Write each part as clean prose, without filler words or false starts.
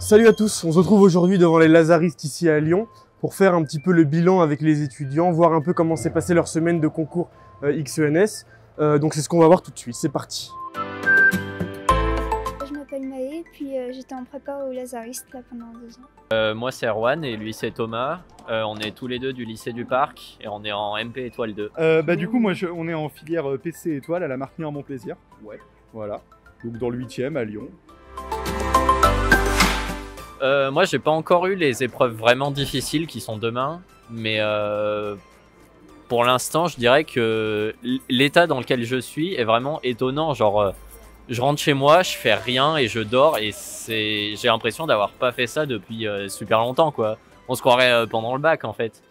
Salut à tous, on se retrouve aujourd'hui devant les Lazaristes ici à Lyon pour faire un petit peu le bilan avec les étudiants, voir un peu comment s'est passée leur semaine de concours XENS. Donc c'est ce qu'on va voir tout de suite, c'est parti. Je m'appelle Maë, puis j'étais en prépa au Lazariste là pendant 2 ans. Moi c'est Erwan et lui c'est Thomas. On est tous les deux du lycée du Parc et on est en MP étoile 2. Du coup, on est en filière PC étoile à la Martinière-Montplaisir. Ouais. Voilà. Donc dans le 8e à Lyon. Moi j'ai pas encore eu les épreuves vraiment difficiles qui sont demain, mais pour l'instant je dirais que l'état dans lequel je suis est vraiment étonnant. Genre je rentre chez moi, je fais rien et je dors et j'ai l'impression d'avoir pas fait ça depuis super longtemps quoi. On se croirait pendant le bac en fait.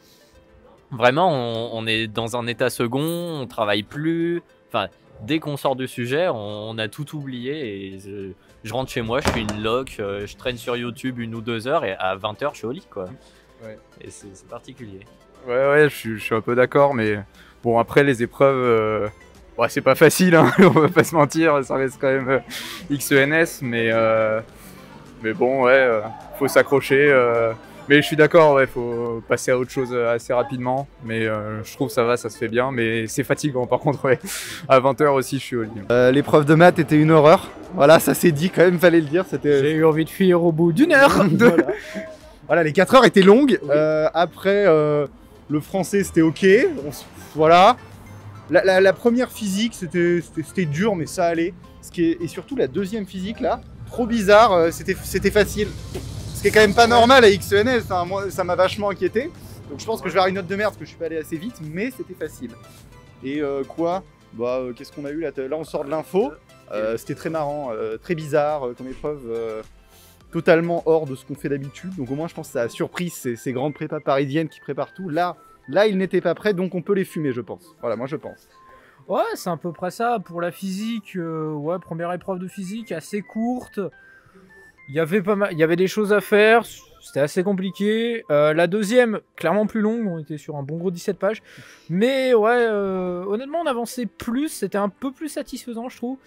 Vraiment on est dans un état second, on travaille plus. Enfin dès qu'on sort du sujet, on a tout oublié et je rentre chez moi, je fais une loc, je traîne sur YouTube 1 ou 2 heures et à 20 h je suis au lit quoi. Ouais. Et c'est particulier. Ouais, je suis un peu d'accord, mais bon après les épreuves, ouais, c'est pas facile, hein, on va pas se mentir, ça reste quand même XENS, mais bon ouais, faut s'accrocher. Mais je suis d'accord, ouais, faut passer à autre chose assez rapidement. Mais je trouve ça va, ça se fait bien. Mais c'est fatigant par contre, ouais. À 20 h aussi, je suis au lit. L'épreuve de maths était une horreur. Voilà, ça s'est dit quand même, fallait le dire. J'ai eu envie de fuir au bout d'1 heure. Voilà, les 4 heures étaient longues. Oui. Après, le français c'était ok. Voilà. La première physique c'était dur, mais ça allait. Et surtout la deuxième physique là, trop bizarre, c'était facile. Ce qui est quand même pas normal à XENS, hein. Moi ça m'a vachement inquiété. Donc je pense que je vais avoir une note de merde parce que je suis pas allé assez vite, mais c'était facile. Et qu'est-ce qu'on a eu là? Là on sort de l'info, c'était très marrant, très bizarre comme épreuve, totalement hors de ce qu'on fait d'habitude. Donc au moins je pense que ça a surpris ces grandes prépas parisiennes qui préparent tout. Là ils n'étaient pas prêts, donc on peut les fumer je pense. Voilà, moi je pense. Ouais, c'est à peu près ça. Pour la physique, ouais, première épreuve de physique assez courte. Il y avait des choses à faire, c'était assez compliqué. La deuxième, clairement plus longue, on était sur un bon gros 17 pages. Mais ouais, honnêtement, on avançait plus, c'était un peu plus satisfaisant, je trouve.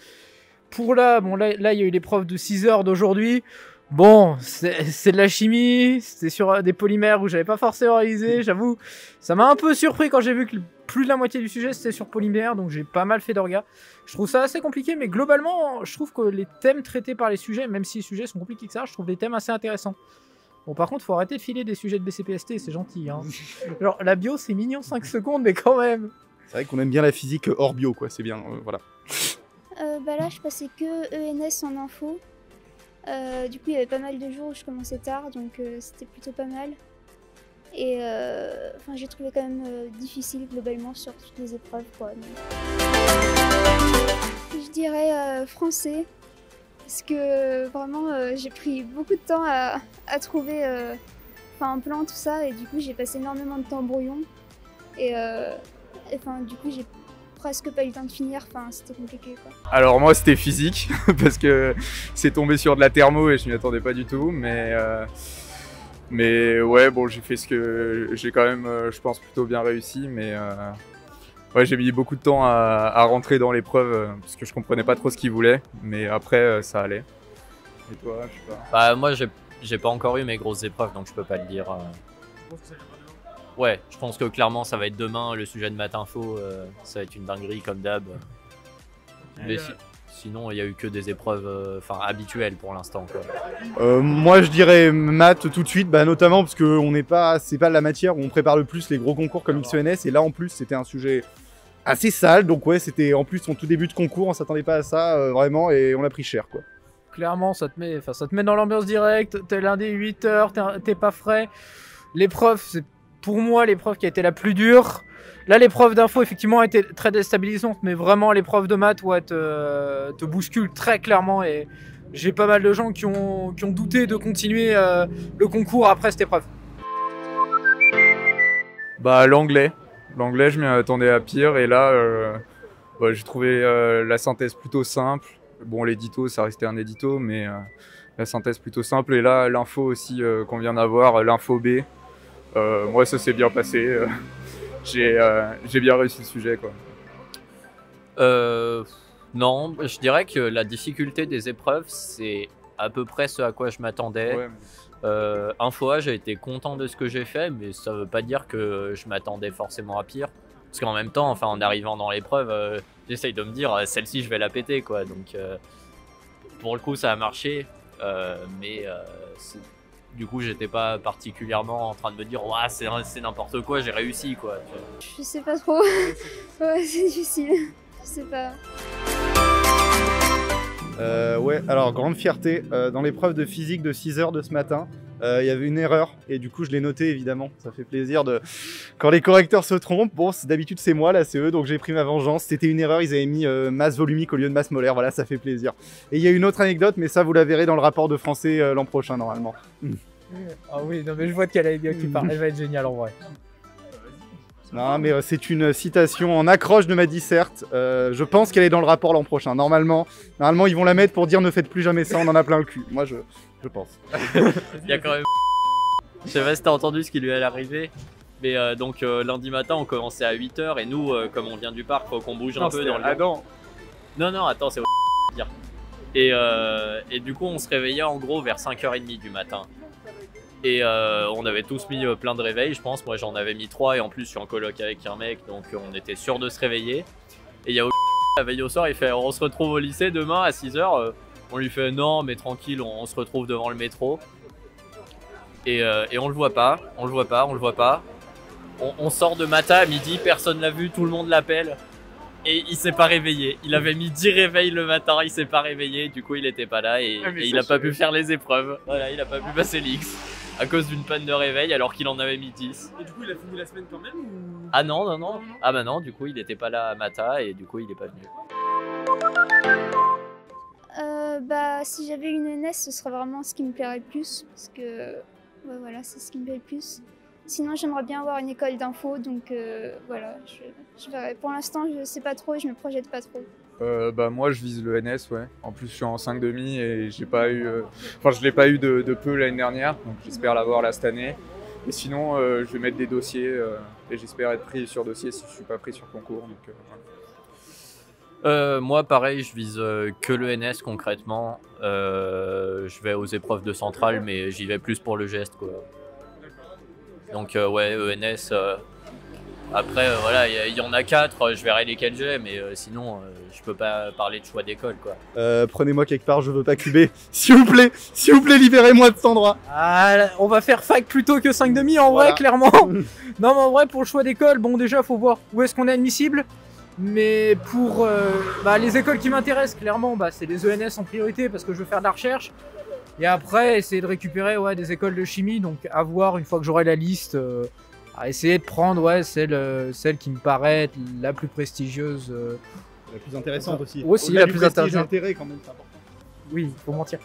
Pour là, il y a eu l'épreuve de 6 heures d'aujourd'hui. Bon, c'est de la chimie, c'était sur des polymères où j'avais pas forcément réalisé, j'avoue. Ça m'a un peu surpris quand j'ai vu que plus de la moitié du sujet c'était sur polymères, donc j'ai pas mal fait d'orga. Je trouve ça assez compliqué, mais globalement, je trouve que les thèmes traités par les sujets, même si les sujets sont compliqués que ça, je trouve les thèmes assez intéressants. Bon, par contre, faut arrêter de filer des sujets de BCPST, c'est gentil, hein. Genre, la bio, c'est mignon 5 secondes, mais quand même. C'est vrai qu'on aime bien la physique hors bio, quoi, c'est bien, voilà. Là, je passais que ENS en info. Du coup, il y avait pas mal de jours où je commençais tard, donc c'était plutôt pas mal. Et j'ai trouvé quand même difficile globalement sur toutes les épreuves, quoi. Je dirais français, parce que vraiment j'ai pris beaucoup de temps à trouver un plan, tout ça, et du coup j'ai passé énormément de temps brouillon. Et du coup j'ai presque pas eu le temps de finir, c'était compliqué quoi. Alors moi c'était physique, parce que c'est tombé sur de la thermo et je m'y attendais pas du tout, mais ouais bon j'ai fait ce que j'ai quand même je pense plutôt bien réussi, mais ouais j'ai mis beaucoup de temps à rentrer dans l'épreuve parce que je comprenais pas trop ce qu'il voulait, mais après ça allait. Et toi, je sais pas. Bah moi j'ai pas encore eu mes grosses épreuves donc je peux pas le dire. Ouais, je pense que clairement ça va être demain le sujet de maths info, ça va être une dinguerie comme d'hab. Mais sinon il y a eu que des épreuves habituelles pour l'instant quoi. Moi je dirais maths tout de suite, notamment parce que c'est pas la matière où on prépare le plus les gros concours comme XENS, et là en plus c'était un sujet assez sale, donc ouais c'était en plus son tout début de concours, on s'attendait pas à ça vraiment, et on a pris cher quoi. Clairement ça te met dans l'ambiance directe, t'es lundi 8 h, t'es pas frais. L'épreuve c'est pour moi l'épreuve qui a été la plus dure. Là l'épreuve d'info effectivement a été très déstabilisante, mais vraiment l'épreuve de maths ouais, te bouscule très clairement, et j'ai pas mal de gens qui ont douté de continuer le concours après cette épreuve. L'anglais je m'y attendais à pire, et là j'ai trouvé la synthèse plutôt simple. Bon l'édito ça restait un édito, mais la synthèse plutôt simple, et là l'info aussi qu'on vient d'avoir, l'info B. Moi ça s'est bien passé, j'ai bien réussi le sujet quoi. Non, je dirais que la difficulté des épreuves c'est à peu près ce à quoi je m'attendais. Ouais. Info A, j'ai été content de ce que j'ai fait, mais ça veut pas dire que je m'attendais forcément à pire. Parce qu'en même temps, enfin, en arrivant dans l'épreuve, j'essaye de me dire celle-ci je vais la péter quoi. Donc pour le coup ça a marché, mais du coup j'étais pas particulièrement en train de me dire ouah c'est n'importe quoi, j'ai réussi quoi. Je sais pas trop. Ouais, c'est difficile. Je sais pas. Ouais, alors grande fierté, dans l'épreuve de physique de 6 heures de ce matin, il y avait une erreur et du coup je l'ai noté évidemment, ça fait plaisir quand les correcteurs se trompent. Bon, d'habitude c'est moi, là c'est eux, donc j'ai pris ma vengeance, c'était une erreur, ils avaient mis masse volumique au lieu de masse molaire, voilà, ça fait plaisir. Et il y a une autre anecdote, mais ça vous la verrez dans le rapport de français l'an prochain normalement. Ah oui, non mais je vois de quelle anecdote tu parles, elle va être géniale en vrai. Non, mais c'est une citation en accroche de ma disserte. Je pense qu'elle est dans le rapport l'an prochain. Normalement, ils vont la mettre pour dire ne faites plus jamais ça, on en a plein le cul. Moi, je pense. Il y a quand même. Je sais pas si t'as entendu ce qui lui est arrivé. Mais donc lundi matin, on commençait à 8h et nous, comme on vient du parc, faut qu'on bouge un peu dans le. Ah non. Non, attends, c'est dire. Et du coup, on se réveillait en gros vers 5h30 du matin. Et on avait tous mis plein de réveils, je pense. Moi, j'en avais mis 3 et en plus, je suis en coloc avec un mec, donc on était sûr de se réveiller. Et il y a la veille au soir, il fait on se retrouve au lycée demain à 6h. On lui fait non, mais tranquille, on se retrouve devant le métro. Et on le voit pas, on le voit pas. On sort de Mata à midi, personne l'a vu, tout le monde l'appelle. Et il s'est pas réveillé. Il avait mis 10 réveils le matin, il s'est pas réveillé, du coup il était pas là et il a pas pu faire les épreuves. Voilà, il a pas pu passer l'X à cause d'une panne de réveil alors qu'il en avait mis 10. Et du coup, il a fini la semaine quand même ou... Ah non. Ah bah non, du coup il était pas là à Mata et du coup il est pas venu. Bah, si j'avais une NS, ce serait vraiment ce qui me plairait le plus. Parce que, ouais, voilà, c'est ce qui me plaît le plus. Sinon, j'aimerais bien avoir une école d'info, donc voilà, je verrai. Pour l'instant, je sais pas trop et je me projette pas trop. Bah moi je vise le NS, ouais. En plus je suis en 5,5 et j'ai pas eu, enfin je l'ai pas eu de peu l'année dernière, donc j'espère l'avoir là cette année. Et sinon je vais mettre des dossiers et j'espère être pris sur dossier si je suis pas pris sur concours. Donc, voilà. Moi pareil, je vise que le NS concrètement. Je vais aux épreuves de centrale, mais j'y vais plus pour le geste quoi. Donc ouais, ENS. Après voilà, il y en a 4, je verrai lesquels j'ai, mais sinon je peux pas parler de choix d'école quoi. Prenez-moi quelque part, je veux pas cuber. S'il vous plaît, libérez-moi de cet endroit. Ah, on va faire fac plutôt que 5,5 en vrai, clairement. Non mais en vrai, pour le choix d'école, bon déjà faut voir où est-ce qu'on est admissible. Mais pour les écoles qui m'intéressent, clairement, c'est les ENS en priorité parce que je veux faire de la recherche. Et après, essayer de récupérer des écoles de chimie. Donc à voir, une fois que j'aurai la liste, à essayer de prendre celle qui me paraît être la plus prestigieuse. La plus intéressante aussi. Aussi la plus intéressante. L'intérêt quand même, c'est important. Oui, faut mentir.